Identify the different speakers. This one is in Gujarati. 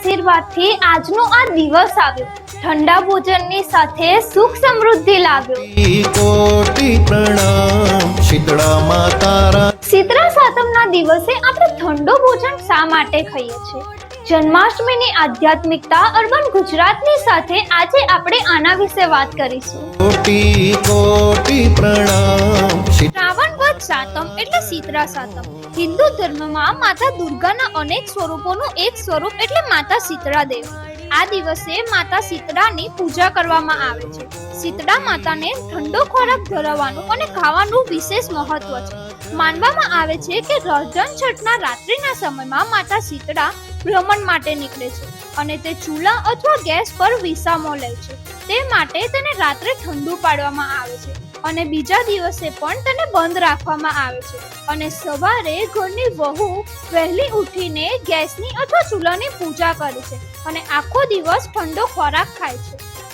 Speaker 1: આશીર્વાદથી આજનો આ દિવસ આવ્યો। ઠંડા ભોજનની સાથે સુખ સમૃદ્ધિ લાવ્યો।
Speaker 2: કોટી પ્રણામ શીતળા માતા।
Speaker 1: શીતળા સાતમના દિવસે આપણે ઠંડો ભોજન શા માટે ખાઈએ છીએ? જન્માષ્ટમીની આધ્યાત્મિકતા અર્બન ગુજરાતની સાથે આજે આપણે આના વિશે વાત કરીશું।
Speaker 2: કોટી કોટી પ્રણામ।
Speaker 1: શ્રાવણ વદ સાતમ એટલે શીતળા સાતમ। હિન્દુ ધર્મમાં માતા દુર્ગાના અનેક સ્વરૂપોનું એક સ્વરૂપ એટલે માતા શીતળા દેવી। આ દિવસે માતા શીતળાની પૂજા કરવામાં આવે છે। શીતળા માતાને ઠંડો ખોરાક ધરાવવાનું અને ખાવાનું વિશેષ મહત્વ છે। માનવામાં આવે છે કે રંજન છઠના રાત્રિના સમયમાં માતા શીતળા ભ્રમણ માટે નીકળે છે અને તે ચૂલા અથવા ગેસ પર વિસામો લે છે। તે માટે તેને રાત્રે ઠંડુ પાડવામાં આવે છે અને બીજા દિવસે પણ તેને બંધ રાખવામાં આવે છે અને સવારે ઘરની વહુ વહેલી ઉઠીને ગેસની અથવા ચૂલાની પૂજા કરે છે અને આખો દિવસ ઠંડો ખોરાક ખાય છે।